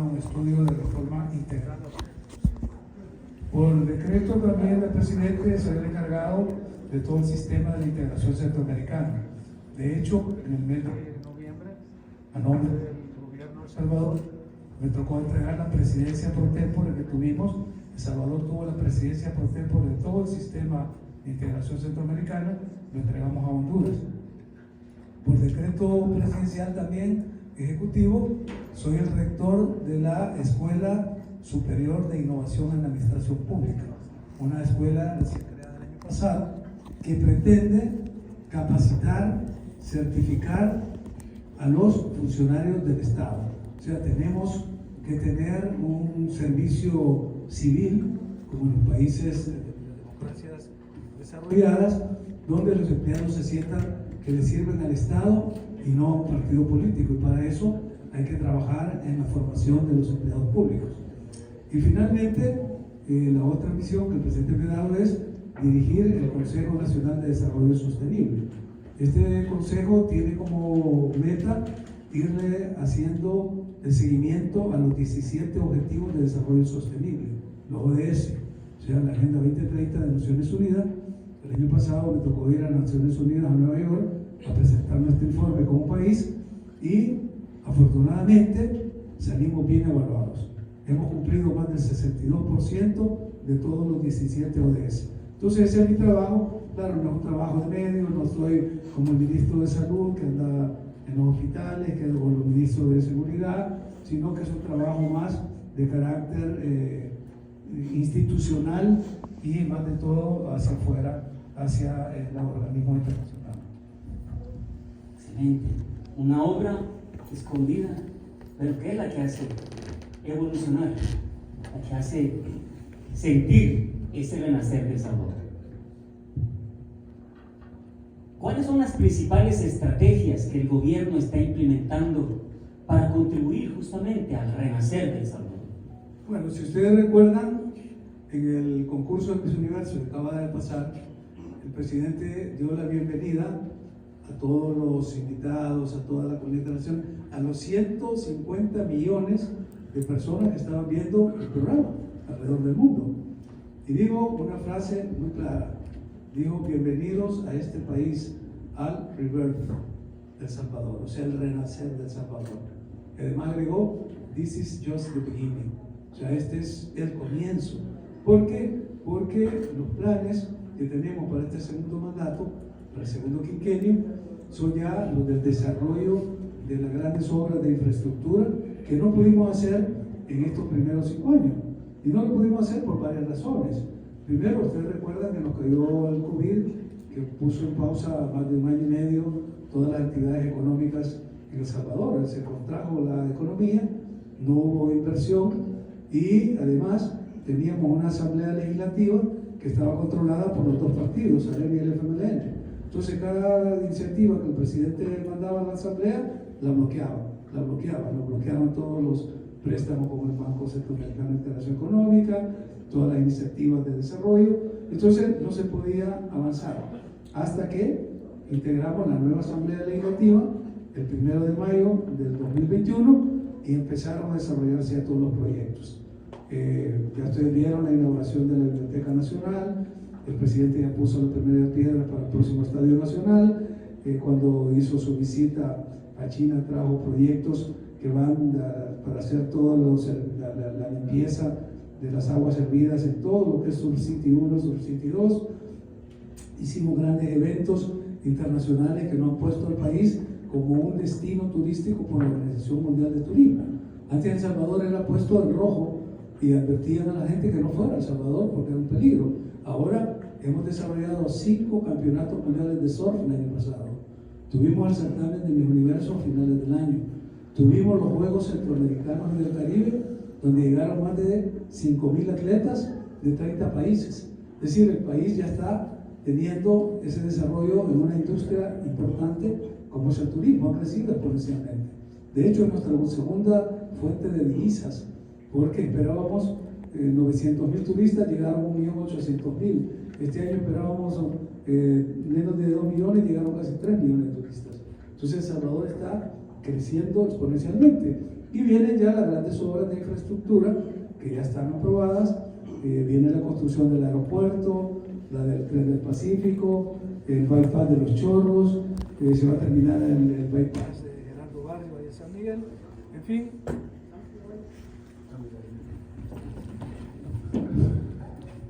un estudio de reforma integral. Por decreto también el presidente se había encargado de todo el sistema de la integración centroamericana. De hecho, en el mes de noviembre, a nombre del gobierno de El Salvador, me tocó entregar la presidencia por tempore que tuvimos. El Salvador tuvo la presidencia por tempore de todo el sistema de integración centroamericana, lo entregamos a Honduras. Por decreto presidencial también, ejecutivo, soy el rector de la Escuela Superior de Innovación en la Administración Pública, una escuela recién creada el año pasado que pretende capacitar, certificar a los funcionarios del Estado. O sea, tenemos que tener un servicio civil, como en los países de democracias desarrolladas, donde los empleados se sientan que le sirven al Estado y no a un partido político, y para eso hay que trabajar en la formación de los empleados públicos. Y finalmente, la otra misión que el presidente me ha dado es dirigir el Consejo Nacional de Desarrollo Sostenible. Este consejo tiene como meta irle haciendo el seguimiento a los 17 Objetivos de Desarrollo Sostenible, los ODS, o sea, la Agenda 2030 de Naciones Unidas. El año pasado me tocó ir a Naciones Unidas a Nueva York a presentar nuestro informe como país y afortunadamente salimos bien evaluados. Hemos cumplido más del 62% de todos los 17 ODS. Entonces ese es mi trabajo. Claro, no es un trabajo de medio, no soy como el ministro de Salud que anda en los hospitales, que es como el ministro de Seguridad, sino que es un trabajo más de carácter institucional y más de todo hacia afuera, hacia el organismo internacional. Excelente. Una obra escondida, pero que es la que hace evolucionar, la que hace sentir ese renacer de Salvador. ¿Cuáles son las principales estrategias que el gobierno está implementando para contribuir justamente al renacer de Salvador? Bueno, si ustedes recuerdan, en el concurso de Miss Universo que acaba de pasar, el presidente dio la bienvenida a todos los invitados, a toda la comunidad nacional, a los 150 millones de personas que estaban viendo el programa alrededor del mundo. Y dijo una frase muy clara, dijo: bienvenidos a este país, al rebirth del Salvador, o sea, el renacer del Salvador. Y además agregó, this is just the beginning, o sea, este es el comienzo. ¿Por qué? Porque los planes que tenemos para este segundo mandato, para el segundo quinquenio, son ya los del desarrollo de las grandes obras de infraestructura que no pudimos hacer en estos primeros 5 años. Y no lo pudimos hacer por varias razones. Primero, ustedes recuerdan que nos cayó el COVID, que puso en pausa más de 1 año y medio todas las actividades económicas en El Salvador. Se contrajo la economía, no hubo inversión y además teníamos una asamblea legislativa que estaba controlada por los 2 partidos, ALEN y el FMLN. Entonces cada iniciativa que el presidente mandaba a la asamblea la bloqueaban todos los préstamos como el Banco Centroamericano de Integración Económica, todas las iniciativas de desarrollo. Entonces no se podía avanzar hasta que integramos la nueva asamblea legislativa el 1 de mayo del 2021 y empezaron a desarrollarse ya todos los proyectos. Ya ustedes vieron la inauguración de la Biblioteca Nacional, el presidente ya puso la primera piedra para el próximo Estadio Nacional, cuando hizo su visita a China trajo proyectos que van para hacer toda la limpieza de las aguas hervidas en todo lo que es Sur City 1, Sur City 2. Hicimos grandes eventos internacionales que nos han puesto al país como un destino turístico por la Organización Mundial de Turismo. Antes El Salvador era puesto en rojo y advertían a la gente que no fuera a El Salvador porque era un peligro. Ahora hemos desarrollado 5 campeonatos mundiales de surf el año pasado. Tuvimos el certamen de Miss Universo a finales del año. Tuvimos los Juegos Centroamericanos y del Caribe, donde llegaron más de 5,000 atletas de 30 países. Es decir, el país ya está teniendo ese desarrollo en una industria importante como es el turismo, ha crecido exponencialmente. De hecho, es nuestra segunda fuente de divisas, porque esperábamos 900,000 turistas, llegaron 1.800.000. Este año esperábamos menos de 2 millones, llegaron casi 3 millones de turistas. Entonces El Salvador está creciendo exponencialmente. Y vienen ya las grandes obras de infraestructura que ya están aprobadas. Viene la construcción del aeropuerto, la del tren del Pacífico, el bypass de Los Chorros, se va a terminar el bypass de Gerardo Barrio, Valle San Miguel, en fin.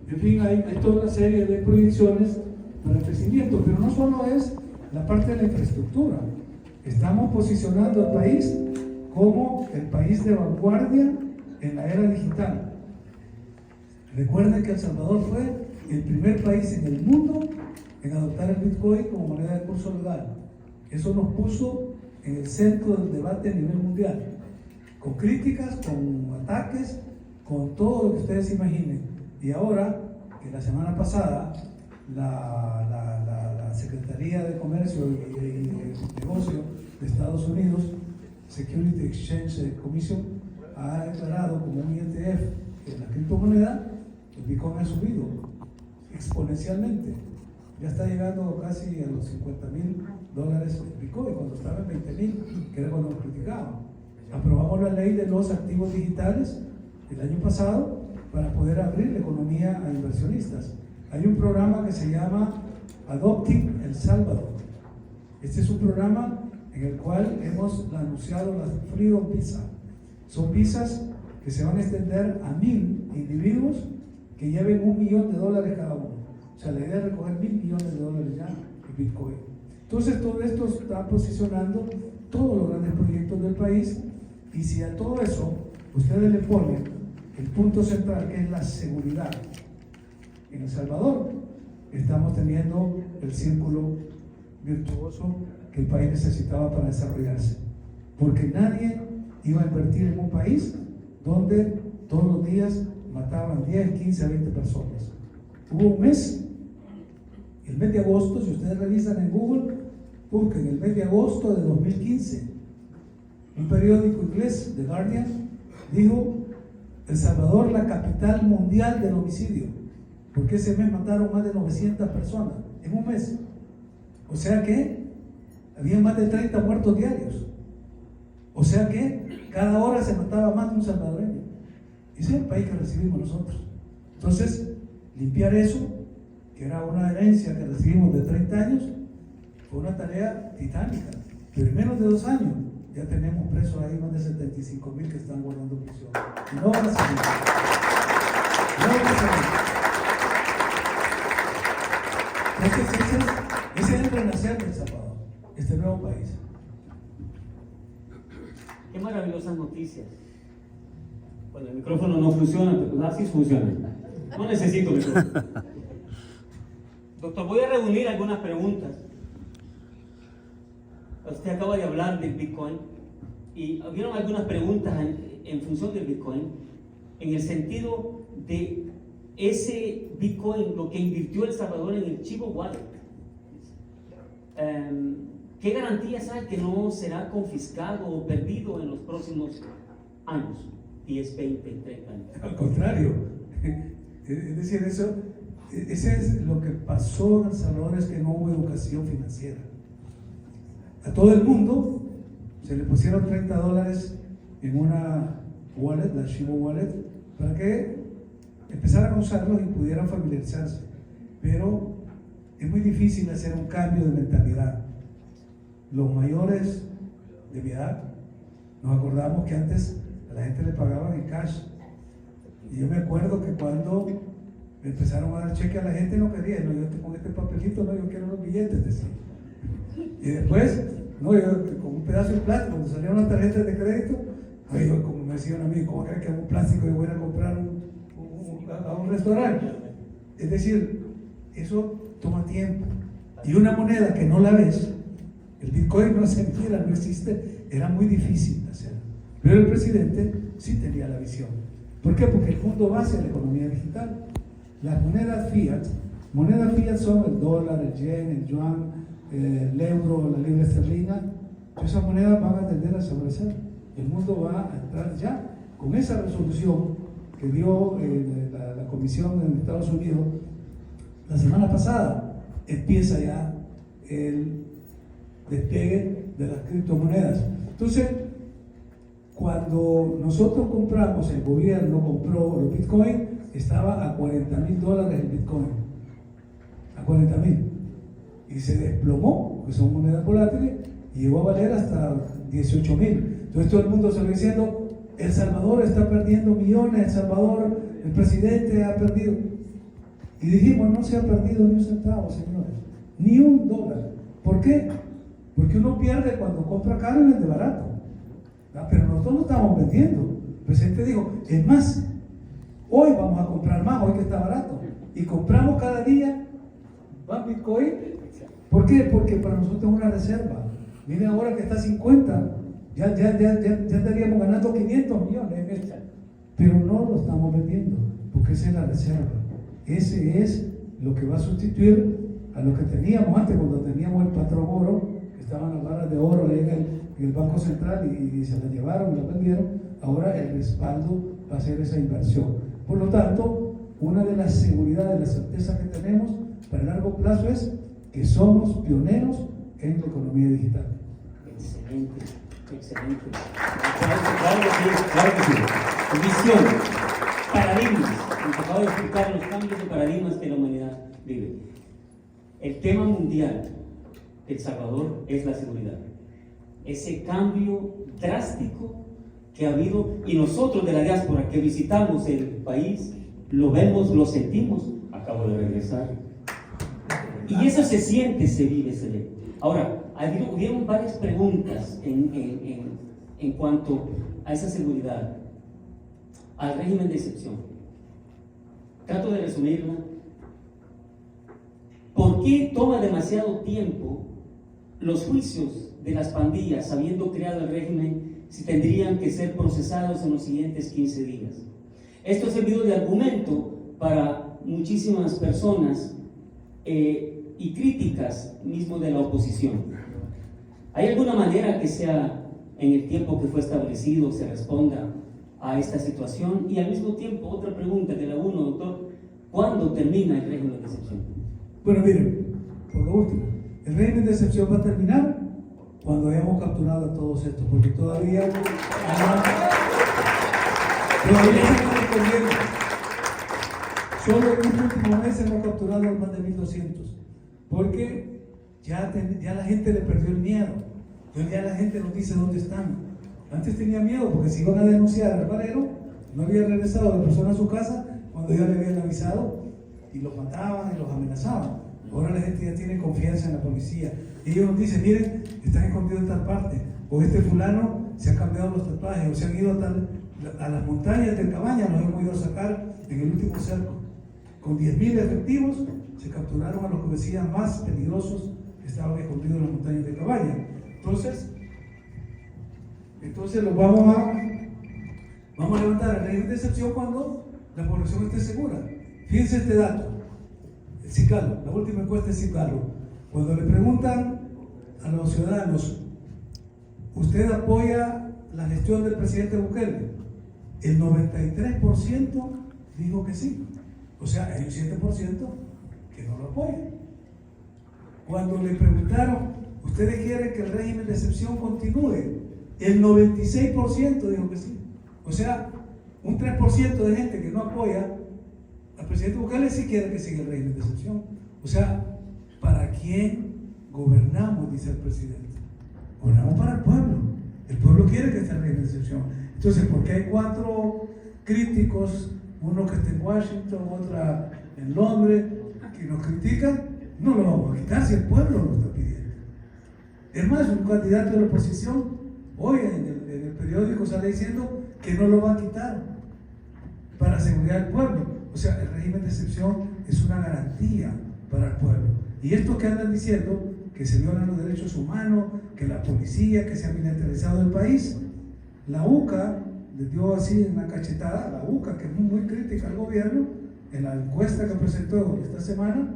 En fin, hay toda una serie de proyecciones para el crecimiento, pero no solo es la parte de la infraestructura. Estamos posicionando al país como el país de vanguardia en la era digital. Recuerden que El Salvador fue el primer país en el mundo en adoptar el Bitcoin como moneda de curso legal. Eso nos puso en el centro del debate a nivel mundial, con críticas, con ataques, con todo lo que ustedes imaginen. Y ahora, que la semana pasada, la Secretaría de Comercio y Negocio de Estados Unidos, Security Exchange Commission, ha declarado como un ETF en la criptomoneda, el Bitcoin ha subido exponencialmente. Ya está llegando casi a los $50,000 el Bitcoin, cuando estaba en 20,000, que era cuando lo criticaban. Aprobamos la ley de los activos digitales el año pasado para poder abrir la economía a inversionistas. Hay un programa que se llama Adopting El Salvador. Este es un programa en el cual hemos anunciado las Freedom Visa. Son visas que se van a extender a 1,000 individuos que lleven $1 millón cada uno. O sea, la idea es recoger $1,000 millones ya en Bitcoin. Entonces, todo esto está posicionando todos los grandes proyectos del país, y si a todo eso ustedes le ponen el punto central, que es la seguridad, en El Salvador estamos teniendo el círculo virtuoso que el país necesitaba para desarrollarse, porque nadie iba a invertir en un país donde todos los días mataban 10, 15, 20 personas. Hubo un mes, el mes de agosto, si ustedes revisan en Google, busquen el mes de agosto de 2015, un periódico inglés, The Guardian, dijo: El Salvador, la capital mundial del homicidio, porque ese mes mataron más de 900 personas en un mes. O sea que había más de 30 muertos diarios. O sea que cada hora se mataba más de un salvadoreño. Ese es el país que recibimos nosotros. Entonces, limpiar eso, que era una herencia que recibimos de 30 años, fue una tarea titánica. Pero en menos de 2 años ya tenemos presos ahí más de 75,000 que están guardando prisión. Y no van a salir. No van a salir. Entonces, ese es el renacer de El Salvador, este nuevo país. Qué maravillosas noticias. Bueno, el micrófono no funciona, pero así funciona. No necesito micrófono. Doctor, voy a reunir algunas preguntas. Usted acaba de hablar del Bitcoin y hubieron algunas preguntas en función del Bitcoin, en el sentido de ese Bitcoin, lo que invirtió El Salvador en el Chivo Wallet. ¿Qué garantías hay que no será confiscado o perdido en los próximos años? 10, 20, 30 años. Al contrario, es decir, ese es lo que pasó en El Salvador, es que no hubo educación financiera. A todo el mundo se le pusieron $30 en una wallet, la Chivo Wallet, para que empezaran a usarlos y pudieran familiarizarse. Pero es muy difícil hacer un cambio de mentalidad. Los mayores de mi edad, nos acordamos que antes a la gente le pagaban en cash. Y yo me acuerdo que cuando empezaron a dar cheque a la gente no quería, no, yo con este papelito, no, yo quiero los billetes, decía. Y después, no, yo con un pedazo de plástico, cuando salieron las tarjetas de crédito, yo, como me decían a mí, ¿cómo creen que es un plástico y voy a comprar a un restaurante? Es decir, eso toma tiempo. Y una moneda que no la ves, el Bitcoin no se entiende, no existe, era muy difícil de hacer. Pero el presidente sí tenía la visión. ¿Por qué? Porque el mundo va hacia la economía digital. Las monedas fiat son el dólar, el yen, el yuan, el euro, la libra esterlina. Esas monedas van a tender a desaparecer. El mundo va a entrar ya con esa resolución que dio la Comisión en Estados Unidos la semana pasada. Empieza ya el despegue de las criptomonedas. Entonces, cuando nosotros compramos, el gobierno compró los Bitcoin, estaba a $40,000 el Bitcoin, a 40,000, y se desplomó, porque son monedas volátiles, y llegó a valer hasta 18,000. Entonces todo el mundo salió diciendo, El Salvador está perdiendo millones, El Salvador, el presidente ha perdido. Y dijimos, no se ha perdido ni un centavo, señores, ni $1. ¿Por qué? Porque uno pierde cuando compra caro y vende barato. Pero nosotros no estamos vendiendo. El presidente dijo, es más, hoy vamos a comprar más, hoy que está barato. Y compramos cada día más Bitcoin. ¿Por qué? Porque para nosotros es una reserva. Miren ahora que está a 50, ya estaríamos ganando 500 millones. Pero no lo estamos vendiendo, porque esa es la reserva. Ese es lo que va a sustituir a lo que teníamos antes, cuando teníamos el patrón oro, que estaban las barras de oro ahí en el Banco Central y se las llevaron y las vendieron. Ahora el respaldo va a ser esa inversión. Por lo tanto, una de las seguridades, la certeza que tenemos para el largo plazo es que somos pioneros en la economía digital. Excelente, excelente. Claro que sí. Visión, paradigmas. Nos acabo de explicar los cambios de paradigmas que la humanidad vive. El tema mundial de El Salvador es la seguridad. Ese cambio drástico que ha habido, y nosotros de la diáspora que visitamos el país, lo vemos, lo sentimos. Acabo de regresar. Y eso se siente, se vive, se ve. Ahora, hubieron varias preguntas en cuanto a esa seguridad, al régimen de excepción. Trato de resumirla. ¿Por qué toma demasiado tiempo los juicios de las pandillas, habiendo creado el régimen, si tendrían que ser procesados en los siguientes 15 días? Esto ha servido de argumento para muchísimas personas y críticas mismo de la oposición. ¿Hay alguna manera que sea en el tiempo que fue establecido se responda a esta situación? Y al mismo tiempo, otra pregunta que la uno, doctor, ¿cuándo termina el régimen de excepción? Bueno, miren, por lo último, el régimen de excepción va a terminar cuando hayamos capturado a todos estos, porque todavía estamos respondiendo. Solo en los últimos meses hemos capturado más de 1,200, porque ya la gente le perdió el miedo. Entonces ya la gente nos dice dónde están. Antes tenía miedo porque si iban a denunciar al alfarero, no había regresado la persona a su casa cuando ya le habían avisado y los mataban y los amenazaban. Ahora la gente ya tiene confianza en la policía. Y ellos nos dicen, miren, están escondidos en tal parte, o este fulano se ha cambiado los tatuajes, o se han ido a las montañas de Cabaña, los hemos ido a sacar en el último cerco. Con 10,000 efectivos se capturaron a los que decían más peligrosos que estaban escondidos en las montañas de Cabaña. Entonces los vamos a levantar el régimen de excepción cuando la población esté segura. Fíjense este dato. El Cicalo, la última encuesta de Cicalo, cuando le preguntan a los ciudadanos, ¿usted apoya la gestión del presidente Bukele? El 93% dijo que sí. O sea, hay un 7% que no lo apoya. Cuando le preguntaron, ¿ustedes quieren que el régimen de excepción continúe? El 96% dijo que sí. O sea, un 3% de gente que no apoya al presidente Bukele sí quiere que siga el régimen de excepción. O sea, ¿para quién gobernamos? Dice el presidente. Gobernamos para el pueblo. El pueblo quiere que esté el régimen de excepción. Entonces, ¿por qué hay 4 críticos, uno que está en Washington, otra en Londres, que nos critican? No lo vamos a quitar si el pueblo lo está pidiendo. Es más, un candidato de la oposición hoy en el periódico sale diciendo que no lo va a quitar para seguridad del pueblo. O sea, el régimen de excepción es una garantía para el pueblo. Y esto que andan diciendo, que se violan los derechos humanos, que la policía, que se ha militarizado el país, la UCA les dio así una cachetada. La UCA, que es muy crítica al gobierno, en la encuesta que presentó esta semana,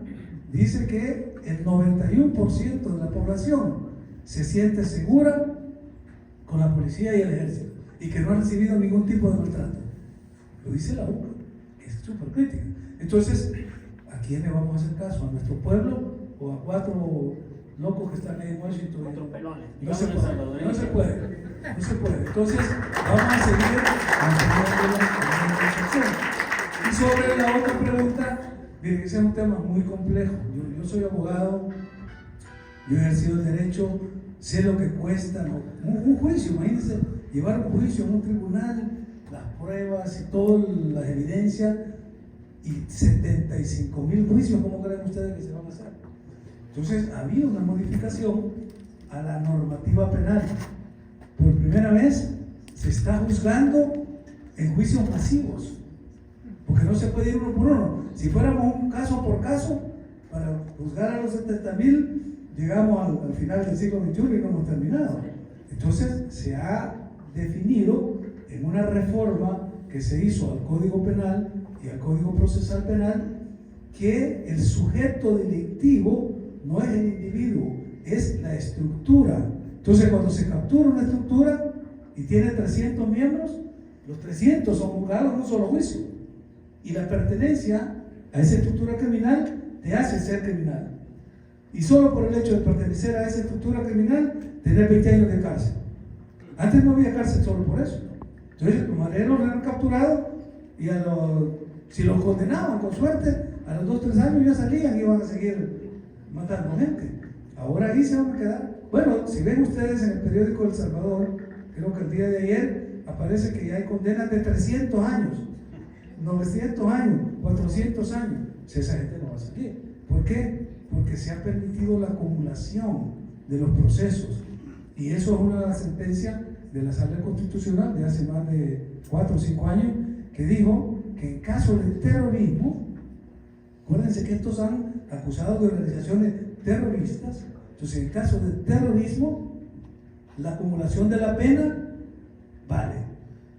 dice que el 91% de la población se siente segura con la policía y el ejército y que no ha recibido ningún tipo de maltrato. Lo dice la UCA, que es súper crítica. Entonces, ¿a quién le vamos a hacer caso? ¿A nuestro pueblo o a 4 locos que están ahí en Washington? 4 pelones. No se puede. No se puede. Entonces, vamos a seguir manteniendo la reflexión. Y sobre la otra pregunta, miren, ese es un tema muy complejo. Yo soy abogado, yo he ejercido el derecho, sé lo que cuesta, ¿no? Un juicio, imagínense, llevar un juicio en un tribunal, las pruebas y todas las evidencias, y 75,000 juicios, ¿cómo creen ustedes que se van a hacer? Entonces, había una modificación a la normativa penal. Por primera vez se está juzgando en juicios masivos, porque no se puede ir uno por uno. Si fuéramos un caso por caso, para juzgar a los 70,000, llegamos al final del siglo XXI y no hemos terminado. Entonces, se ha definido en una reforma que se hizo al Código Penal y al Código Procesal Penal que el sujeto delictivo no es el individuo, es la estructura. Entonces, cuando se captura una estructura y tiene 300 miembros, los 300 son juzgados en un solo juicio. Y la pertenencia a esa estructura criminal te hace ser criminal. Y solo por el hecho de pertenecer a esa estructura criminal, tener 20 años de cárcel. Antes no había cárcel solo por eso. Entonces, los mareros lo han capturado y si los condenaban con suerte, a los 2 o 3 años ya salían y iban a seguir matando gente. Ahora ahí se van a quedar. Bueno, si ven ustedes en el periódico El Salvador, creo que el día de ayer aparece que ya hay condenas de 300 años, 900 años, 400 años. Si esa gente no va a salir. ¿Por qué? Porque se ha permitido la acumulación de los procesos. Y eso es una sentencia de la Sala Constitucional de hace más de 4 o 5 años, que dijo que en caso de terrorismo, acuérdense que estos han acusado de organizaciones terroristas, entonces en caso de terrorismo, la acumulación de la pena vale.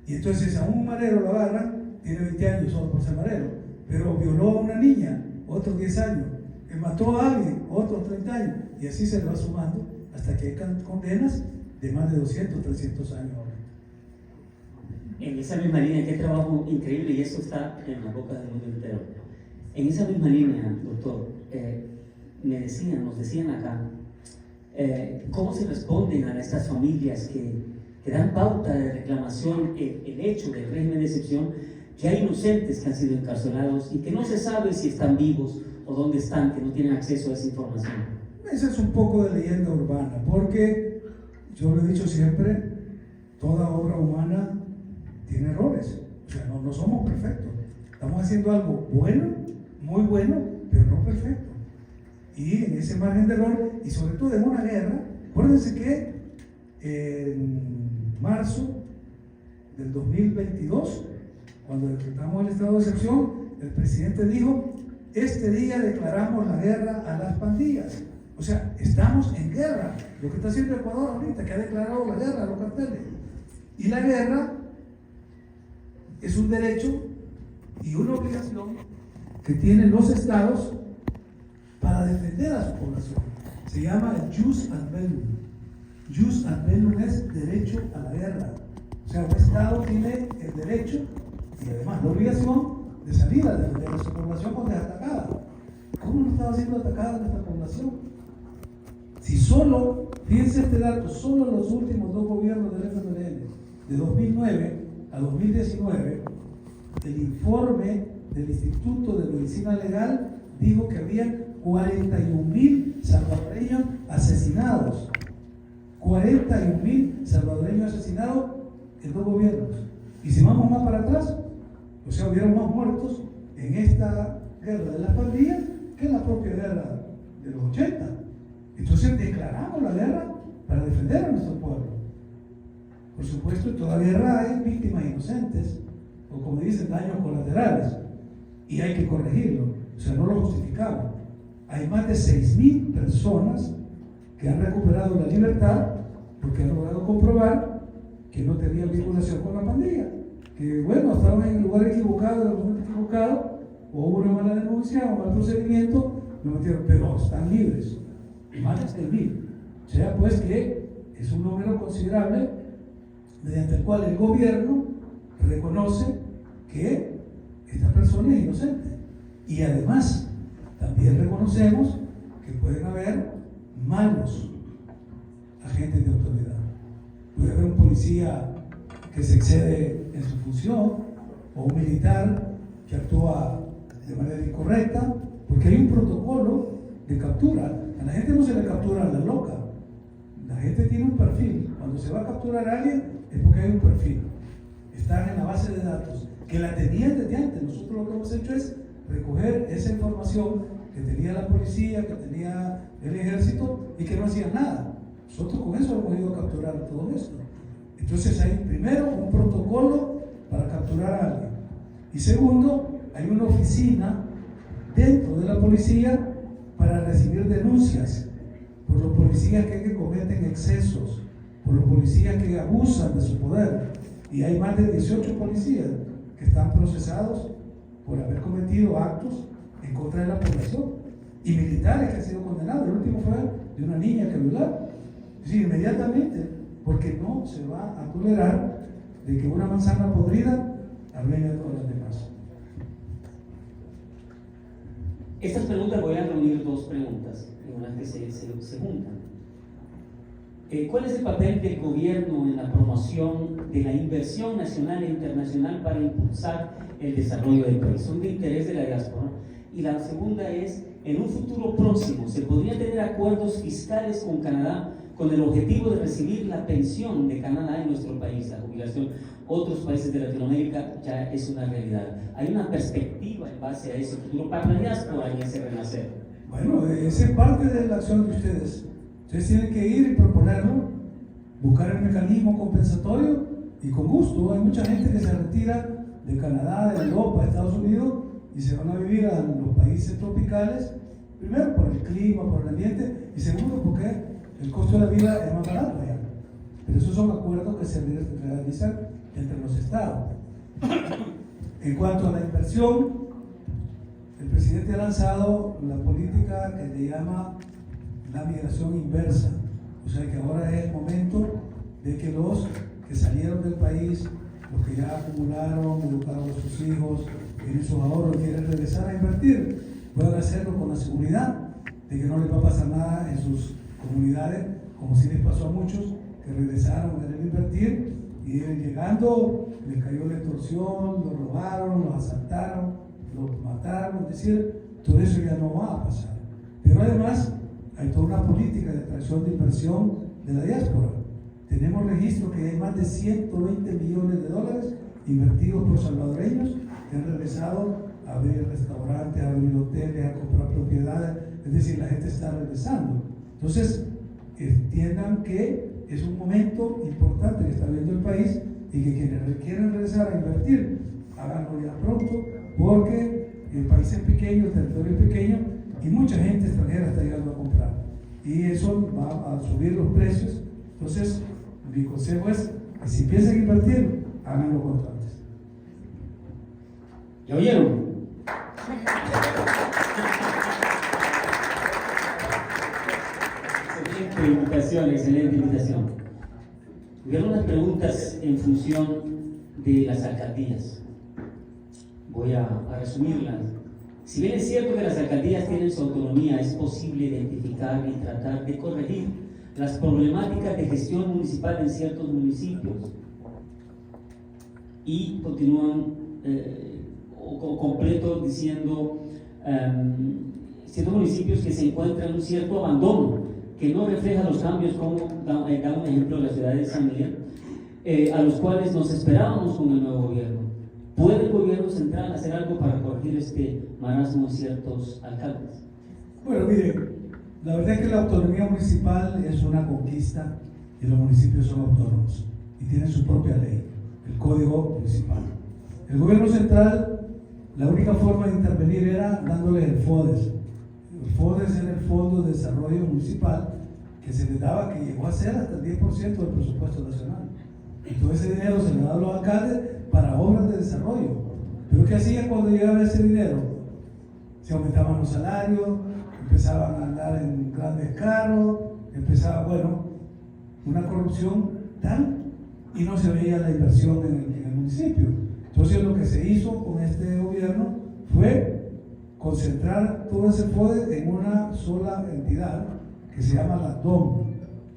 Y entonces si a un marero lo agarran, tiene 20 años solo por ser marero, pero violó a una niña, otros 10 años, mató a alguien, otros 30 años, y así se le va sumando hasta que hay condenas de más de 200, 300 años. En esa misma línea, qué trabajo increíble, y esto está en la boca del mundo entero. En esa misma línea, doctor, nos decían acá, cómo se responden a estas familias que dan pauta de reclamación el hecho del régimen de excepción, que hay inocentes que han sido encarcelados y que no se sabe si están vivos o dónde están, que no tienen acceso a esa información. Esa es un poco de leyenda urbana, porque yo lo he dicho siempre, toda obra humana tiene errores, o sea, no somos perfectos, estamos haciendo algo bueno, muy bueno, pero no perfecto. Y en ese margen de error, y sobre todo en una guerra, acuérdense que en marzo del 2022, cuando decretamos el estado de excepción, el presidente dijo: este día declaramos la guerra a las pandillas. O sea, estamos en guerra. Lo que está haciendo Ecuador ahorita, que ha declarado la guerra a los carteles. Y la guerra es un derecho y una obligación que tienen los estados para defender a su población. Se llama el jus ad bellum. Jus ad bellum es derecho a la guerra. O sea, un estado tiene el derecho y además la obligación de salir a defender a su población cuando es atacada. ¿Cómo no estaba siendo atacada nuestra población? Si solo, fíjense este dato, solo los últimos 2 gobiernos del FMLN, de 2009 a 2019, el informe del Instituto de Medicina Legal dijo que había 41,000 salvadoreños asesinados. 41,000 salvadoreños asesinados en 2 gobiernos. Y si vamos más para atrás, o sea, hubieron más muertos en esta guerra de las pandillas que en la propia guerra de los 80. Entonces declaramos la guerra para defender a nuestro pueblo. Por supuesto, en toda guerra hay víctimas inocentes, o como dicen, daños colaterales, y hay que corregirlo, o sea, no lo justificamos. Hay más de 6,000 personas que han recuperado la libertad porque han logrado comprobar que no tenían vinculación con la pandilla, que bueno, estaban en el lugar equivocado, en el momento equivocado, o hubo una mala denuncia o mal procedimiento, no metieron, pero están libres, más de 6,000. O sea, pues que es un número considerable mediante el cual el gobierno reconoce que esta persona es inocente. Y además, también reconocemos que pueden haber malos agentes de autoridad. puede haber un policía que se excede en su función o un militar que actúa de manera incorrecta, porque hay un protocolo de captura. A la gente no se le captura a la loca, la gente tiene un perfil. Cuando se va a capturar a alguien es porque hay un perfil, están en la base de datos que la tenían desde antes. Nosotros lo que hemos hecho es recoger esa información que tenía la policía, que tenía el ejército y que no hacían nada. Nosotros con eso hemos ido a capturar todo esto. Entonces hay primero un protocolo para capturar a alguien y segundo, hay una oficina dentro de la policía para recibir denuncias por los policías que cometen excesos, por los policías que abusan de su poder. Y hay más de 18 policías que están procesados por haber cometido actos en contra de la población, y militares que han sido condenados. El último fue de una niña que violaron. Sí, inmediatamente, porque no se va a tolerar de que una manzana podrida arruine a todas las demás. Estas preguntas voy a reunir dos preguntas, en las que se juntan. ¿Cuál es el papel del gobierno en la promoción de la inversión nacional e internacional para impulsar el desarrollo del país? Son de interés de la diáspora. Y la segunda es, en un futuro próximo, ¿se podrían tener acuerdos fiscales con Canadá con el objetivo de recibir la pensión de Canadá en nuestro país, la jubilación? Otros países de Latinoamérica ya es una realidad. ¿Hay una perspectiva en base a ese futuro para la diáspora en ese renacer? Bueno, esa es parte de la acción de ustedes. Ustedes tienen que ir y proponerlo, buscar el mecanismo compensatorio, y con gusto. Hay mucha gente que se retira de Canadá, de Europa, de Estados Unidos, y se van a vivir a los países tropicales, primero por el clima, por el ambiente, y segundo porque el costo de la vida es más barato allá. Pero esos son acuerdos que se realizan entre los estados. En cuanto a la inversión, el presidente ha lanzado la política que le llama la migración inversa. O sea que ahora es el momento de que los que salieron del país, los que ya acumularon, educaron a sus hijos, tienen sus ahorros, quieren regresar a invertir, puedan hacerlo con la seguridad de que no les va a pasar nada en sus comunidades, como sí les pasó a muchos que regresaron a querer invertir y llegando les cayó la extorsión, los robaron, los asaltaron, los mataron. Es decir, todo eso ya no va a pasar. Pero además hay toda una política de atracción de inversión de la diáspora. Tenemos registro que hay más de 120 millones de dólares invertidos por salvadoreños que han regresado a abrir restaurantes, a abrir hoteles, a comprar propiedades. Es decir, la gente está regresando. Entonces, entiendan que es un momento importante que está viendo el país, y que quienes quieren regresar a invertir, háganlo ya pronto, porque el país es pequeño, el territorio es pequeño, y mucha gente extranjera está llegando a comprar. Y eso va a subir los precios. Entonces, mi consejo es que si piensan invertir, háganlo cuanto antes. ¿Ya oyeron? Excelente invitación. Hubieron unas preguntas en función de las alcaldías. Voy a resumirlas. Si bien es cierto que las alcaldías tienen su autonomía, es posible identificar y tratar de corregir las problemáticas de gestión municipal en ciertos municipios. Y continúan completo diciendo ciertos municipios que se encuentran en un cierto abandono, que no refleja los cambios, como da un ejemplo de la ciudad de San Miguel, a los cuales nos esperábamos con el nuevo gobierno. ¿Puede el gobierno central hacer algo para corregir este marasmo de ciertos alcaldes? Bueno, mire, la verdad es que la autonomía municipal es una conquista, y los municipios son autónomos y tienen su propia ley, el Código Municipal. El gobierno central, la única forma de intervenir era dándoles el FODES. El FODES era el Fondo de Desarrollo Municipal, que se les daba, que llegó a ser hasta el 10% del presupuesto nacional. Y todo ese dinero se le daba a los alcaldes para obras de desarrollo. Pero ¿qué hacían cuando llegaba ese dinero? Se aumentaban los salarios, empezaban a andar en grandes carros, empezaba, una corrupción tal, y no se veía la inversión en el municipio. Entonces lo que se hizo con este gobierno fue concentrar todo ese poder en una sola entidad que se llama la DOM,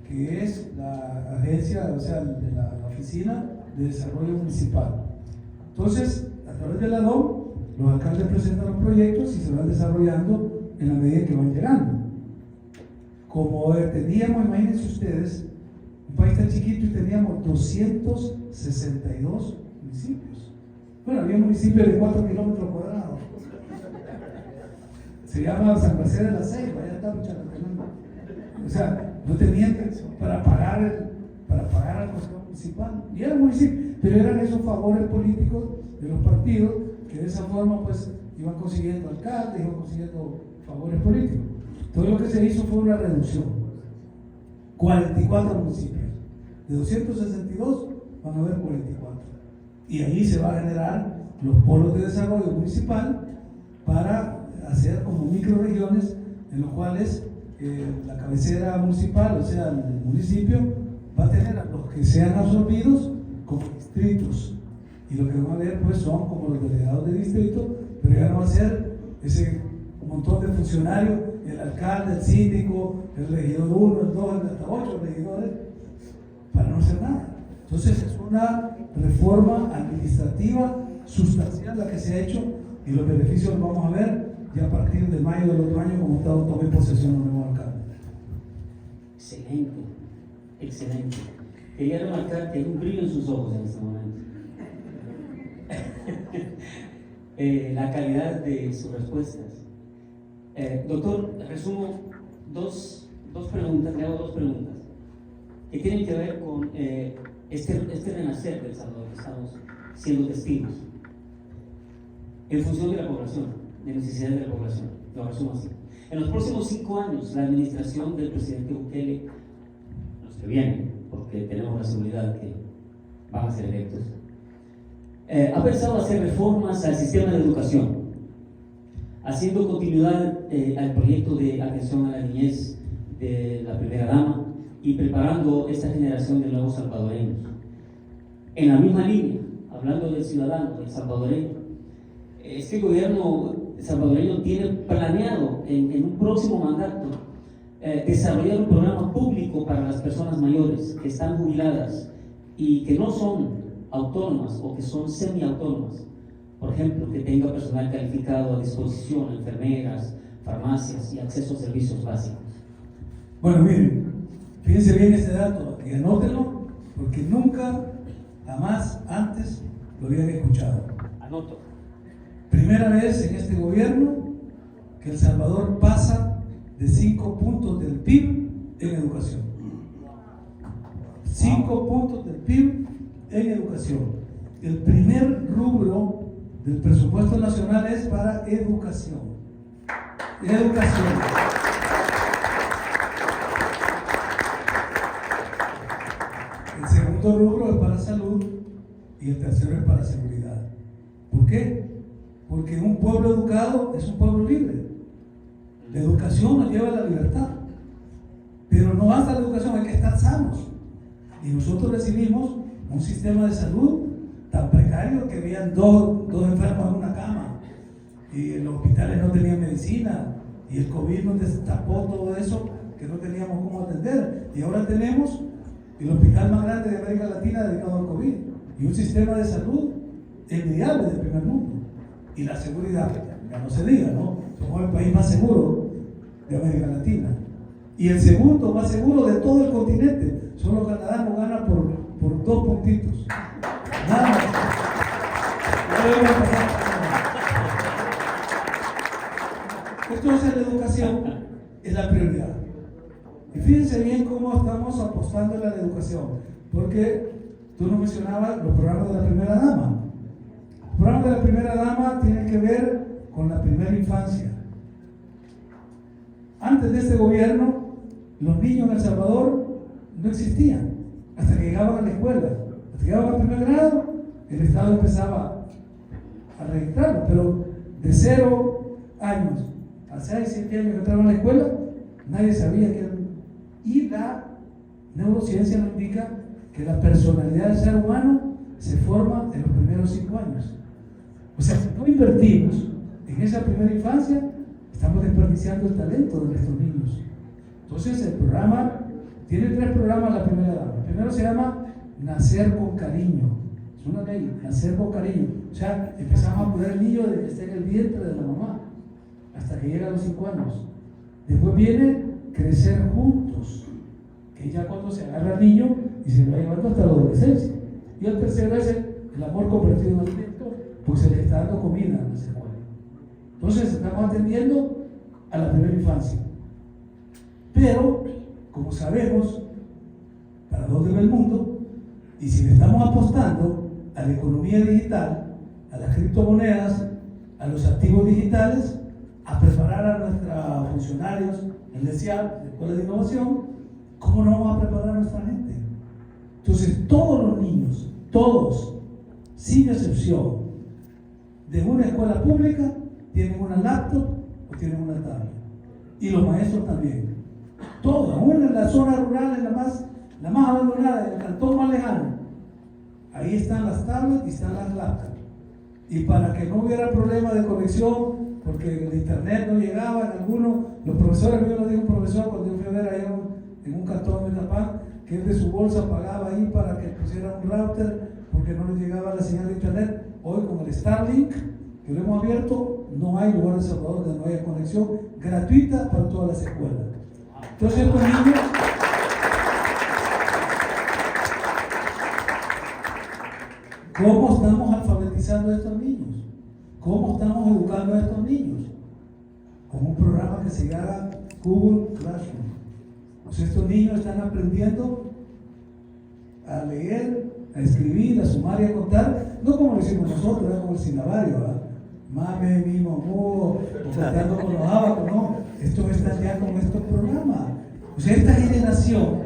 que es la agencia, o sea, la Oficina de Desarrollo Municipal. Entonces, a través de la DOM, los alcaldes presentan los proyectos y se van desarrollando en la medida que van llegando. Como teníamos, imagínense ustedes, un país tan chiquito y teníamos 262 municipios. Bueno, había municipios de 4 kilómetros cuadrados. Se llama San José de la Ceiba, allá está Chalatenango. O sea, no tenían para pagar al Consejo Municipal. Y era municipio, pero eran esos favores políticos de los partidos que de esa forma pues iban consiguiendo alcaldes, iban consiguiendo favores políticos. Todo lo que se hizo fue una reducción. 44 municipios. De 262 van a haber 44. Y ahí se va a generar los polos de desarrollo municipal para hacer como microregiones en los cuales la cabecera municipal, o sea, el municipio, va a tener a los que sean absorbidos como distritos. Y lo que van a ver pues son como los delegados de distrito, pero ya no va a ser ese montón de funcionarios, el alcalde, el síndico, el regidor 1, el 2, hasta 8 regidores, para no hacer nada. Entonces es una reforma administrativa sustancial la que se ha hecho y los beneficios los vamos a ver ya a partir de mayo del otro año, como tome posesión el nuevo alcalde. Excelente, excelente. Quería remarcar que hay un brillo en sus ojos en este momento. La calidad de sus respuestas. Doctor, resumo dos preguntas, le hago dos preguntas que tienen que ver con este renacer del Salvador que estamos siendo testigos en función de la población, de necesidades de la población. Lo resumo así. En los próximos 5 años, la administración del presidente Bukele, los que vienen, porque tenemos la seguridad que van a ser electos, ha pensado hacer reformas al sistema de educación, haciendo continuidad al proyecto de atención a la niñez de la primera dama y preparando esta generación de nuevos salvadoreños. En la misma línea, hablando del ciudadano, del salvadoreño, este gobierno salvadoreño tiene planeado en un próximo mandato desarrollar un programa público para las personas mayores que están jubiladas y que no son autónomas o que son semiautónomas. Por ejemplo, que tenga personal calificado a disposición, enfermeras, farmacias y acceso a servicios básicos. Bueno, miren, fíjense bien este dato y anótenlo, porque nunca, jamás antes lo habían escuchado. Anoto. Primera vez en este gobierno que El Salvador pasa de 5 puntos del PIB en educación. 5 puntos del PIB en educación. El primer rubro del presupuesto nacional es para educación. Educación. El segundo rubro es para salud y el tercero es para seguridad. ¿Por qué? Porque un pueblo educado es un pueblo libre. La educación nos lleva a la libertad. Pero no basta la educación, hay que estar sanos. Y nosotros recibimos un sistema de salud tan precario que habían dos enfermos en una cama y en los hospitales no tenían medicina y el COVID nos destapó todo eso que no teníamos cómo atender. Y ahora tenemos el hospital más grande de América Latina dedicado al COVID y un sistema de salud envidiable del primer mundo. Y la seguridad, ya no se diga, ¿no? Somos el país más seguro de América Latina y el segundo más seguro de todo el continente. Solo Canadá nos gana por 2 puntitos. Nada más. Entonces la educación es la prioridad. Y fíjense bien cómo estamos apostando a la educación, porque tú nos mencionabas los programas de la primera dama. Los programas de la primera dama tienen que ver con la primera infancia. Antes de este gobierno, los niños en El Salvador no existían hasta que llegaban a la escuela. Hasta que llegaban al primer grado, el Estado empezaba a registrarlos, pero de 0 años a 6, 7 años que entraban a la escuela, nadie sabía que eran. Y la neurociencia nos indica que la personalidad del ser humano se forma en los primeros 5 años. O sea, si no invertimos en esa primera infancia, estamos desperdiciando el talento de nuestros niños. Entonces, el programa Tiene 3 programas la primera dama. El primero se llama Nacer con Cariño. Es una ley, nacer con cariño. O sea, empezamos a cuidar al niño desde que está en el vientre de la mamá hasta que llega a los 5 años. Después viene crecer juntos, que ya cuando se agarra al niño y se lo va llevando hasta la adolescencia. Y el tercero es el amor convertido en alimento, pues se le está dando comida en la escuela. Entonces estamos atendiendo a la primera infancia. Pero, como sabemos, para dónde va el mundo, y si le estamos apostando a la economía digital, a las criptomonedas, a los activos digitales, a preparar a nuestros funcionarios en la ESIAP, la Escuela de Innovación, ¿cómo no vamos a preparar a nuestra gente? Entonces, todos los niños, todos, sin excepción, de una escuela pública, tienen una laptop o tienen una tablet. Y los maestros también. Todos, aún en la zona rural, en la más abandonada, en el cantón más lejano, ahí están las tablets y están las laptops. Y para que no hubiera problema de conexión, porque el internet no llegaba en algunos, los profesores, yo lo digo un profesor cuando yo fui a ver allá en un cantón de Metapán, que él de su bolsa pagaba ahí para que pusiera un router, porque no le llegaba la señal de internet. Hoy con el Starlink, que lo hemos abierto, no hay lugar en Salvador donde no haya conexión gratuita para todas las escuelas. Entonces estos niños, ¿cómo estamos alfabetizando a estos niños? ¿Cómo estamos educando a estos niños? Con un programa que se llama Google Classroom. Pues estos niños están aprendiendo a leer, a escribir, a sumar y a contar, no como lo hicimos nosotros, como el silabario, ¿verdad? Mame, mi, mamú, tratando con los abacos, no. Estos están ya con estos programas. O sea, esta generación,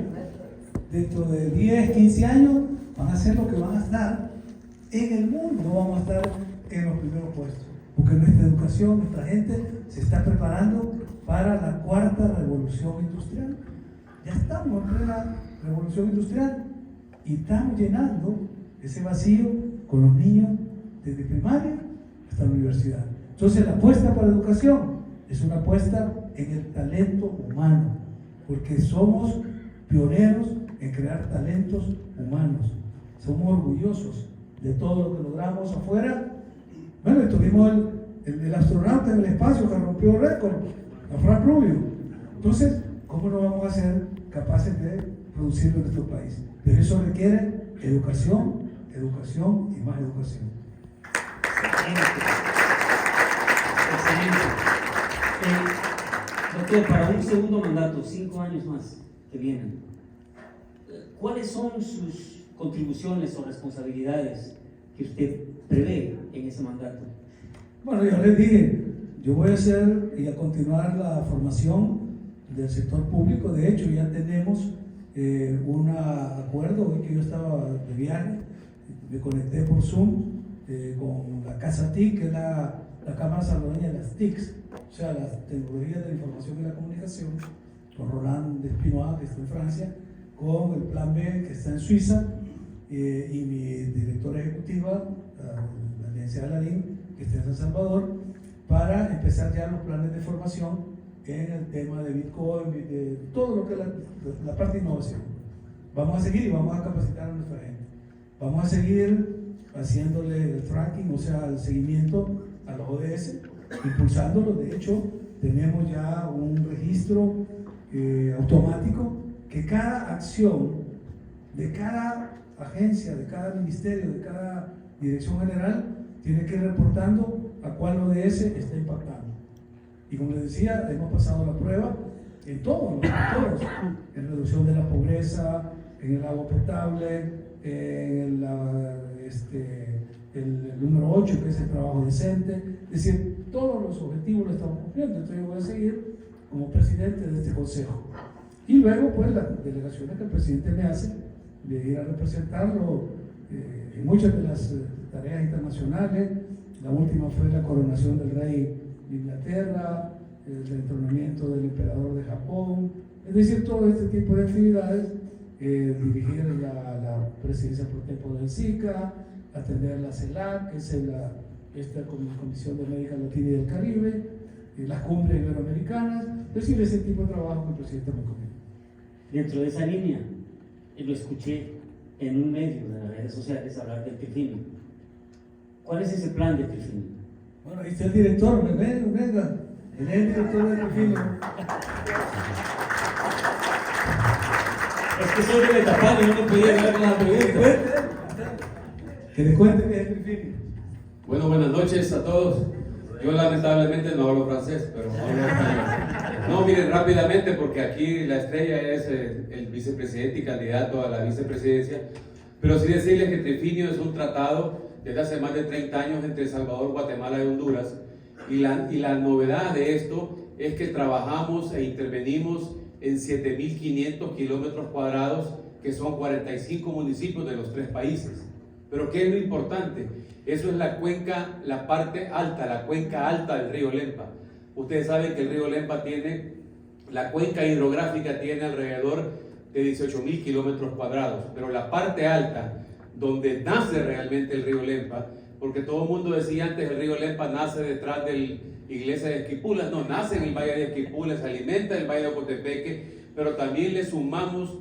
dentro de 10, 15 años, van a ser lo que van a estar en el mundo, no vamos a estar en los primeros puestos. Porque nuestra educación, nuestra gente se está preparando para la 4ª revolución industrial. Ya estamos en plena revolución industrial y estamos llenando ese vacío con los niños desde primaria hasta la universidad. Entonces la apuesta para la educación es una apuesta en el talento humano, porque somos pioneros en crear talentos humanos. Somos orgullosos de todo lo que logramos afuera. Bueno, y tuvimos el astronauta en el espacio que rompió el récord, a Frank Rubio. Entonces, ¿cómo no vamos a ser capaces de producirlo en nuestro país? Pero eso requiere educación, educación y más educación. Excelente. Doctor, para un segundo mandato, 5 años más que vienen, ¿cuáles son sus contribuciones o responsabilidades que usted prevé en ese mandato? Bueno, yo les dije, yo voy a hacer y a continuar la formación del sector público. De hecho, ya tenemos un acuerdo. Hoy que yo estaba de viaje, me conecté por Zoom con la Casa TIC, que es la Cámara Salvadoreña de las TICs, o sea, las tecnologías de la información y la comunicación, con Roland Despinois, que está en Francia, con el Plan B, que está en Suiza, y mi directora ejecutiva, la Alianza Alarín, que está en San Salvador, para empezar ya los planes de formación en el tema de Bitcoin, de todo lo que es la parte de innovación. Vamos a seguir y vamos a capacitar a nuestra gente. Vamos a seguir haciéndole el tracking, o sea, el seguimiento a los ODS, impulsándolo. De hecho, tenemos ya un registro automático que cada acción de cada agencia, de cada ministerio, de cada dirección general, tiene que ir reportando a cuál ODS está impactando. Y como les decía, hemos pasado la prueba en todos los sectores, en reducción de la pobreza, en el agua potable, en el número 8, que es el trabajo decente. Es decir, todos los objetivos los estamos cumpliendo. Entonces yo voy a seguir como presidente de este consejo. Y luego, pues, las delegaciones que el presidente me hace de ir a representarlo en muchas de las tareas internacionales. La última fue la coronación del rey de Inglaterra, el entronamiento del emperador de Japón. Es decir, todo este tipo de actividades, dirigir la presidencia por tiempo del SICA, atender la CELAC, que es esta Comisión de América Latina y del Caribe, las cumbres iberoamericanas, es decir, ese tipo de trabajo que el presidente me comió. Dentro de esa línea, lo escuché en un medio de las redes sociales hablar del trifinio. ¿Cuál es ese plan de trifinio? Bueno, ahí está el director, venga. Él es el director del trifinio. Es que soy de Metapán y no me podía dar la pregunta. Que le cuente que es el trifinio. Bueno, buenas noches a todos. Yo lamentablemente no hablo francés, pero hablo español. No, miren rápidamente, porque aquí la estrella es el vicepresidente y candidato a la vicepresidencia, pero sí decirles que Trifinio es un tratado desde hace más de 30 años entre El Salvador, Guatemala y Honduras, y la novedad de esto es que trabajamos e intervenimos en 7.500 kilómetros cuadrados, que son 45 municipios de los 3 países. Pero ¿qué es lo importante? Eso es la cuenca, la parte alta, la cuenca alta del río Lempa. Ustedes saben que el río Lempa tiene, la cuenca hidrográfica tiene alrededor de 18.000 kilómetros cuadrados, pero la parte alta, donde nace realmente el río Lempa, porque todo el mundo decía antes el río Lempa nace detrás de la iglesia de Esquipulas, no, nace en el valle de Esquipulas, se alimenta el valle de Ocotepeque, pero también le sumamos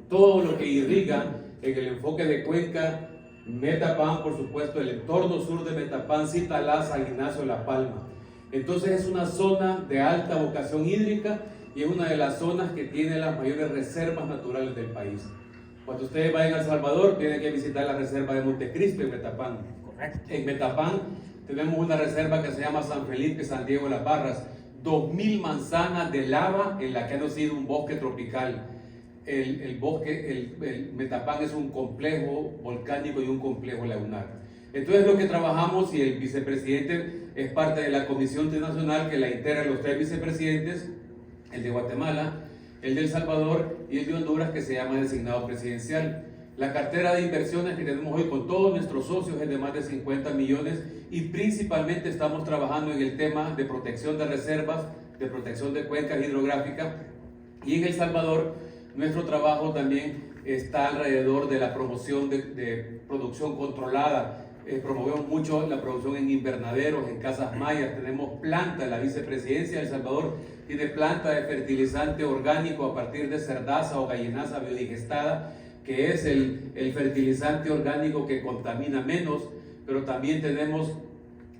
todo lo que irriga en el enfoque de cuenca, Metapán, por supuesto, el entorno sur de Metapán, Citalá, San Ignacio, La Palma. Entonces es una zona de alta vocación hídrica y es una de las zonas que tiene las mayores reservas naturales del país. Cuando ustedes vayan a El Salvador, tienen que visitar la reserva de Montecristo en Metapán. Correcto. En Metapán tenemos una reserva que se llama San Felipe, San Diego de las Barras, 2.000 manzanas de lava en la que ha nacido un bosque tropical. El Metapán es un complejo volcánico y un complejo lagunar. Entonces lo que trabajamos, y el vicepresidente es parte de la comisión internacional que la integra los 3 vicepresidentes, el de Guatemala, el de El Salvador y el de Honduras, que se llama designado presidencial. La cartera de inversiones que tenemos hoy con todos nuestros socios es de más de 50 millones y principalmente estamos trabajando en el tema de protección de reservas, de protección de cuencas hidrográficas, y en El Salvador nuestro trabajo también está alrededor de la promoción de producción controlada. Promovemos mucho la producción en invernaderos, en casas mayas. Tenemos planta, la vicepresidencia de El Salvador tiene planta de fertilizante orgánico a partir de cerdaza o gallinaza biodigestada, que es el fertilizante orgánico que contamina menos, pero también tenemos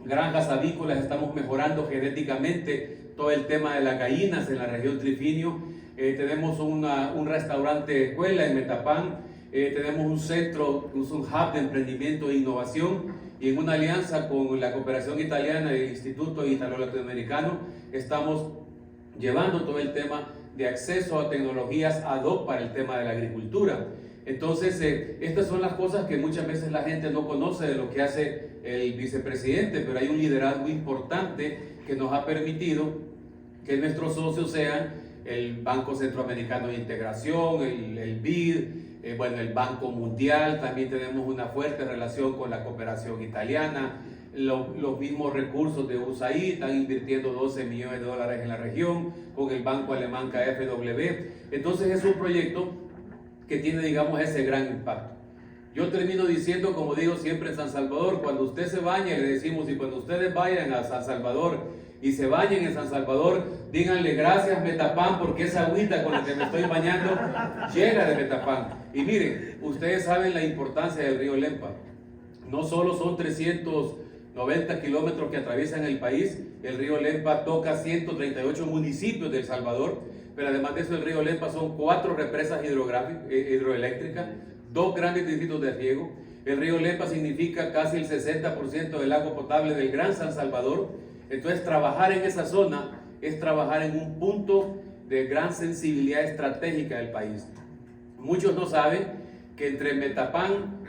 granjas avícolas, estamos mejorando genéticamente todo el tema de las gallinas en la región Trifinio. Tenemos un restaurante escuela en Metapán, tenemos un centro, un hub de emprendimiento e innovación, y en una alianza con la cooperación italiana y el Instituto Italo-Latinoamericano estamos llevando todo el tema de acceso a tecnologías ad hoc para el tema de la agricultura. Entonces, estas son las cosas que muchas veces la gente no conoce de lo que hace el vicepresidente, pero hay un liderazgo importante que nos ha permitido que nuestros socios sean el Banco Centroamericano de Integración, el BID, el Banco Mundial. También tenemos una fuerte relación con la cooperación italiana. Los mismos recursos de USAID están invirtiendo $12 millones en la región, con el banco alemán KfW. Entonces es un proyecto que tiene, digamos, ese gran impacto. Yo termino diciendo, como digo siempre en San Salvador, cuando usted se baña, le decimos, y cuando ustedes vayan a San Salvador y se bañen en San Salvador, díganle gracias Metapán, porque esa agüita con la que me estoy bañando llega de Metapán. Y miren, ustedes saben la importancia del río Lempa. No solo son 390 kilómetros que atraviesan el país, el río Lempa toca 138 municipios de El Salvador, pero además de eso el río Lempa son 4 represas hidroeléctricas, 2 grandes distritos de riego. El río Lempa significa casi el 60% del agua potable del Gran San Salvador. Entonces trabajar en esa zona es trabajar en un punto de gran sensibilidad estratégica del país. Muchos no saben que entre Metapán,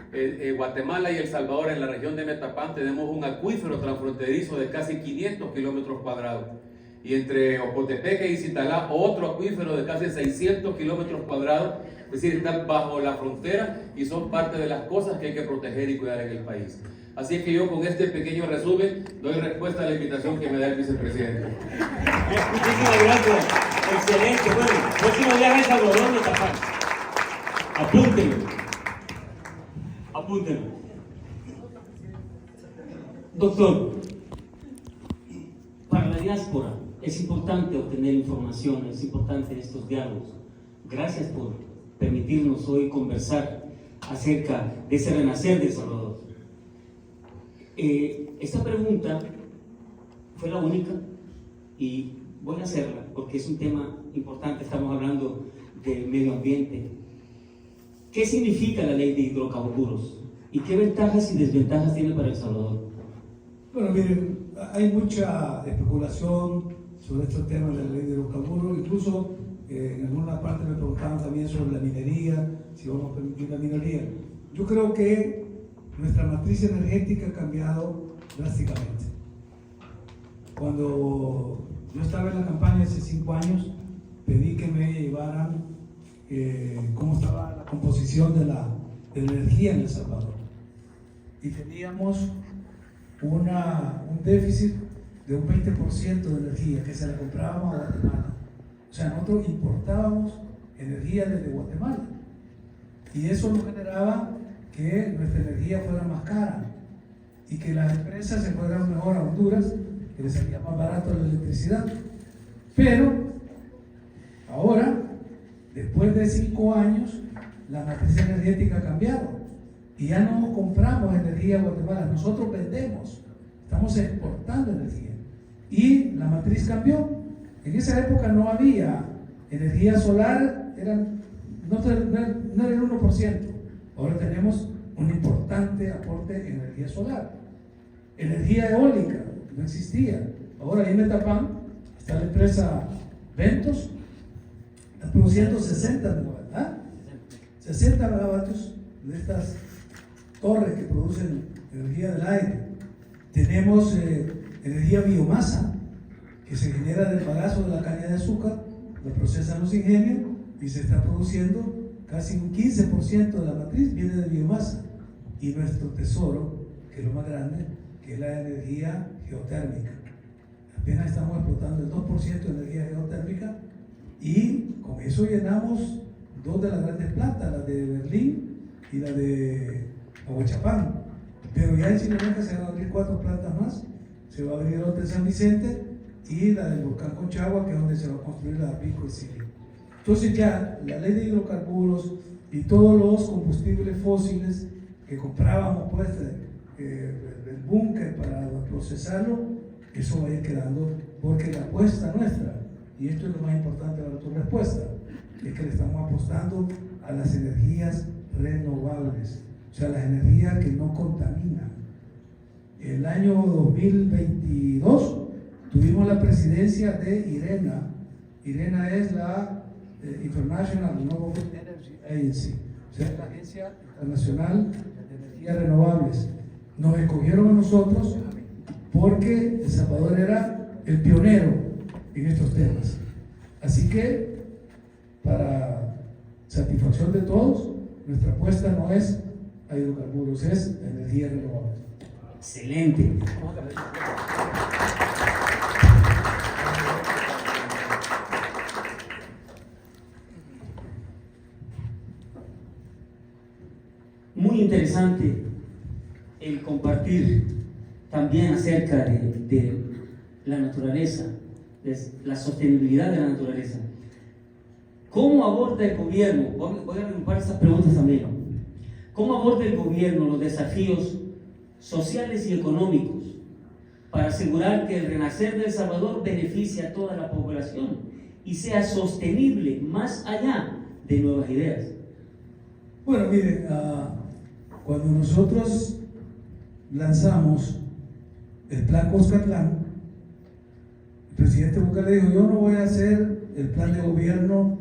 Guatemala y El Salvador, en la región de Metapán, tenemos un acuífero transfronterizo de casi 500 kilómetros cuadrados. Y entre Ocotepeque y Citalá, otro acuífero de casi 600 kilómetros cuadrados, es decir, están bajo la frontera y son parte de las cosas que hay que proteger y cuidar en el país. Así es que yo con este pequeño resumen doy respuesta a la invitación que me da el vicepresidente. Muchísimas gracias. Excelente. Bueno, próximo viaje a El Salvador, Metapán. Apúntenlo. Apúntenlo. Doctor, para la diáspora es importante obtener información, es importante estos diálogos. Gracias por permitirnos hoy conversar acerca de ese renacer de El Salvador. Esta pregunta fue la única y voy a hacerla porque es un tema importante. Estamos hablando de medio ambiente. ¿Qué significa la ley de hidrocarburos y qué ventajas y desventajas tiene para El Salvador? Bueno, miren, hay mucha especulación sobre estos temas de la ley de hidrocarburos. Incluso en alguna parte me preguntaban también sobre la minería, si vamos a permitir la minería. Yo creo que nuestra matriz energética ha cambiado drásticamente. Cuando yo estaba en la campaña hace 5 años, pedí que me llevaran cómo estaba la composición de la energía en El Salvador. Y teníamos un déficit de un 20% de energía que se la comprábamos a Guatemala. O sea, nosotros importábamos energía desde Guatemala. Y eso nos generaba que nuestra energía fuera más cara y que las empresas se fueran mejor a Honduras, que les salía más barato la electricidad. Pero ahora, después de 5 años, la matriz energética ha cambiado y ya no compramos energía a Guatemala, nosotros vendemos, estamos exportando energía y la matriz cambió. En esa época no había energía solar, no era el 1%. Ahora tenemos un importante aporte de energía solar. Energía eólica no existía. Ahora en Metapán está la empresa Ventos, está produciendo 60 megavatios de estas torres que producen energía del aire. Tenemos energía biomasa que se genera del bagazo de la caña de azúcar, la procesan los ingenios y se está produciendo casi un 15% de la matriz viene de biomasa. Y nuestro tesoro, que es lo más grande, que es la energía geotérmica. Apenas estamos explotando el 2% de energía geotérmica y con eso llenamos 2 de las grandes plantas, la de Berlín y la de Aguachapán. Pero ya en Chinameca se van a abrir 4 plantas más, se va a abrir otra en San Vicente y la del volcán Conchagua, que es donde se va a construir la Pico y Siria. Entonces ya la ley de hidrocarburos y todos los combustibles fósiles que comprábamos pues del búnker para procesarlo, eso va a ir quedando, porque la apuesta nuestra, y esto es lo más importante para tu respuesta, es que le estamos apostando a las energías renovables, o sea, las energías que no contaminan. El año 2022 tuvimos la presidencia de IRENA. IRENA es la International Renewable Energy Agency, o sea, la Agencia Internacional de Energías Renovables. Nos escogieron a nosotros porque El Salvador era el pionero en estos temas. Así que, para satisfacción de todos, nuestra apuesta no es a hidrocarburos, es a energía renovable. Excelente. Muy interesante el compartir también acerca de la naturaleza, de la sostenibilidad de la naturaleza. ¿Cómo aborda el gobierno? Voy a agrupar estas preguntas también. ¿Cómo aborda el gobierno los desafíos sociales y económicos para asegurar que el renacer de El Salvador beneficie a toda la población y sea sostenible más allá de nuevas ideas? Bueno, miren, cuando nosotros lanzamos el plan Cuscatlán, el presidente Bukele dijo: yo no voy a hacer el plan de gobierno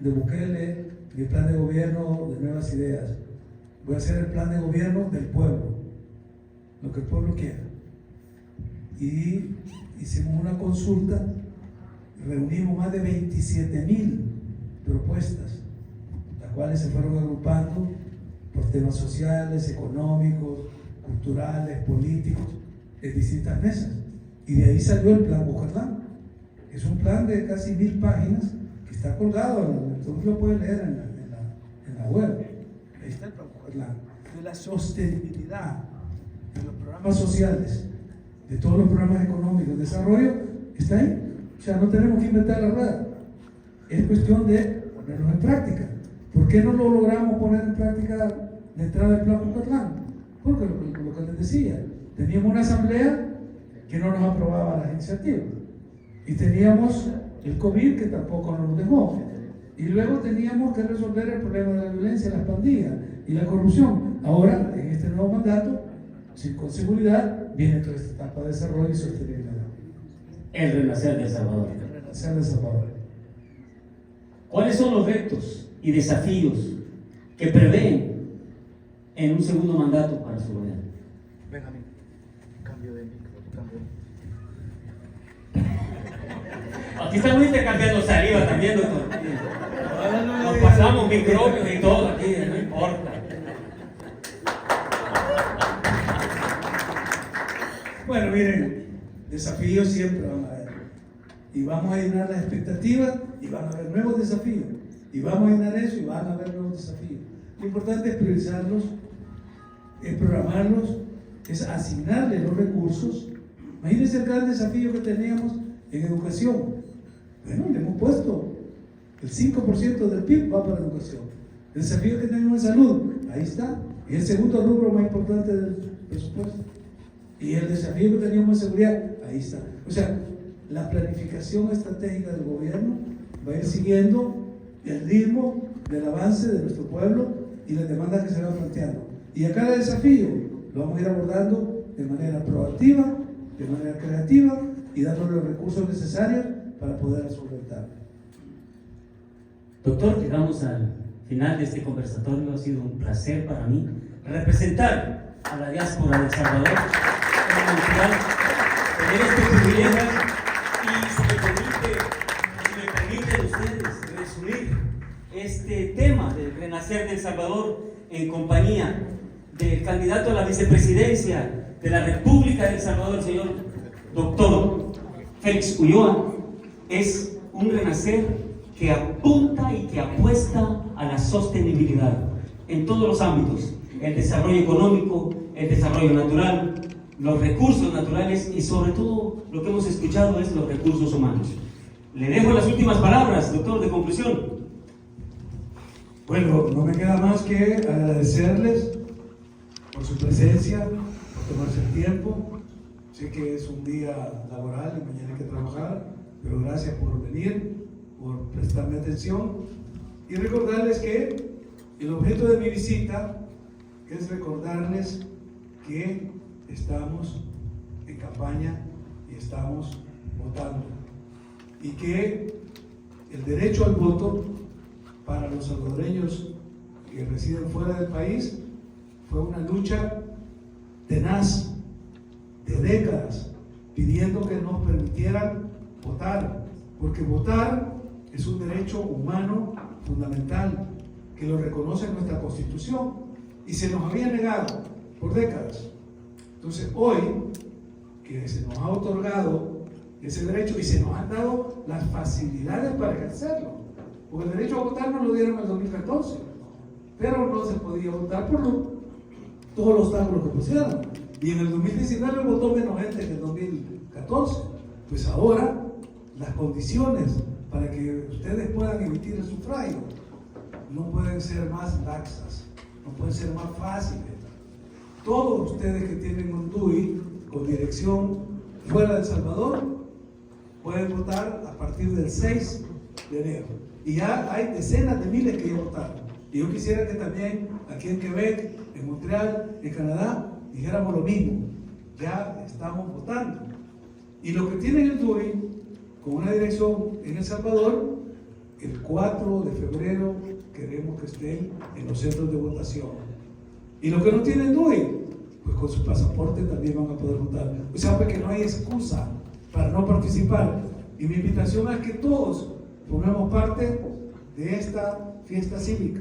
de Bukele ni el plan de gobierno de Nuevas Ideas, voy a hacer el plan de gobierno del pueblo, lo que el pueblo quiera. Y hicimos una consulta, reunimos más de 27,000 propuestas, las cuales se fueron agrupando por temas sociales, económicos, culturales, políticos, en distintas mesas. Y de ahí salió el plan Cuscatlán. Es un plan de casi 1,000 páginas que está colgado, entonces lo pueden leer en la web. Ahí está el plan Cuscatlán. De la sostenibilidad de los programas sociales, de todos los programas económicos, de desarrollo, está ahí. O sea, no tenemos que inventar la rueda. Es cuestión de ponerlos en práctica. ¿Por qué no lo logramos poner en práctica la entrada del Plan Cucatlán? Porque lo que les decía, teníamos una asamblea que no nos aprobaba las iniciativas, y teníamos el COVID que tampoco nos dejó, y luego teníamos que resolver el problema de la violencia, las pandillas y la corrupción. Ahora, en este nuevo mandato, con seguridad, viene toda esta etapa de desarrollo y sostenibilidad. El renacer de El Salvador. El renacer de El Salvador. ¿Cuáles son los retos y desafíos que prevén en un segundo mandato para su gobierno? Benjamín, cambio de micro, cambio. Aquí estamos intercambiando saliva también, doctor. Nos pasamos microbios y todo aquí, no importa. Bueno, miren, desafíos siempre van a haber. Y vamos a llenar las expectativas y van a haber nuevos desafíos. Y vamos a llenar eso y van a haber nuevos desafíos. Lo importante es priorizarlos, es programarlos, es asignarles los recursos. Imagínense el gran desafío que teníamos en educación. Bueno, le hemos puesto el 5% del PIB va para educación. El desafío que tenemos en salud, ahí está. Y el segundo rubro más importante del presupuesto. Y el desafío que teníamos en seguridad, ahí está. O sea, la planificación estratégica del gobierno va a ir siguiendo el ritmo del avance de nuestro pueblo y las demandas que se van planteando. Y a cada desafío lo vamos a ir abordando de manera proactiva, de manera creativa y dándole los recursos necesarios para poder solventarlo. Doctor, llegamos al final de este conversatorio. Ha sido un placer para mí representar a la diáspora de El Salvador, tener este privilegio y si me permiten ustedes resumir este tema del renacer de El Salvador en compañía del candidato a la vicepresidencia de la República de El Salvador, el señor doctor Félix Ulloa, es un renacer que apunta y que apuesta a la sostenibilidad en todos los ámbitos: el desarrollo económico, el desarrollo natural, los recursos naturales y sobre todo lo que hemos escuchado es los recursos humanos. Le dejo las últimas palabras, doctor, de conclusión. Bueno, no me queda más que agradecerles por su presencia, por tomarse el tiempo. Sé que es un día laboral y mañana hay que trabajar, pero gracias por venir, por prestarme atención y recordarles que el objeto de mi visita es recordarles que estamos en campaña y estamos votando y que el derecho al voto para los salvadoreños que residen fuera del país fue una lucha tenaz de décadas pidiendo que nos permitieran votar, porque votar es un derecho humano fundamental que lo reconoce nuestra Constitución y se nos había negado por décadas. Entonces hoy que se nos ha otorgado ese derecho y se nos han dado las facilidades para ejercerlo, porque el derecho a votar nos lo dieron en el 2014, pero no se podía votar por todos los obstáculos que pusieron, y en el 2019 votó menos gente que en el 2014. Pues ahora las condiciones para que ustedes puedan emitir el sufragio no pueden ser más laxas, no pueden ser más fáciles. Todos ustedes que tienen un DUI con dirección fuera de El Salvador pueden votar a partir del 6 de enero. Y ya hay decenas de miles que ya votaron. Y yo quisiera que también aquí en Quebec, en Montreal, en Canadá, dijéramos lo mismo. Ya estamos votando. Y los que tienen el DUI con una dirección en El Salvador, el 4 de febrero queremos que estén en los centros de votación. Y los que no tienen DUI, pues con su pasaporte también van a poder votar. O sea, que no hay excusa para no participar. Y mi invitación es que todos formemos parte de esta fiesta cívica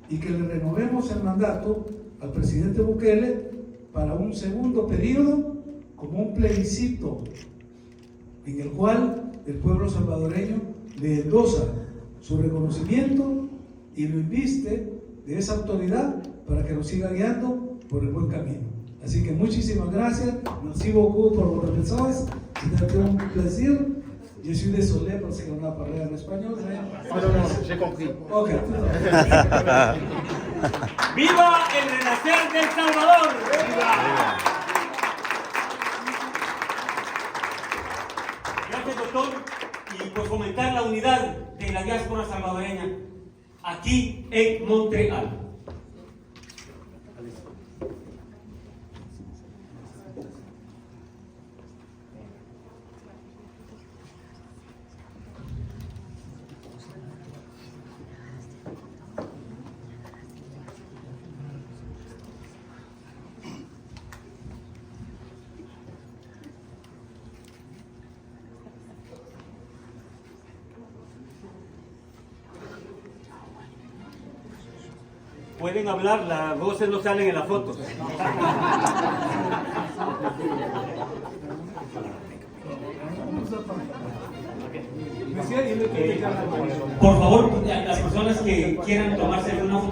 y que le renovemos el mandato al presidente Bukele para un segundo periodo como un plebiscito en el cual el pueblo salvadoreño le endosa su reconocimiento y lo inviste de esa autoridad para que nos siga guiando por el buen camino. Así que muchísimas gracias. Merci beaucoup por vos personas. C'était un plaisir Je suis désolé parce qu'on a parlé en espagnol. Ah, non, non, j'ai compris. Ok. ¡Viva el renacer del Salvador! Gracias, doctor, y por fomentar la unidad de la diáspora salvadoreña aquí en Montreal. Pueden hablar, las voces no salen en las fotos. Por favor, las personas que quieran tomarse una foto.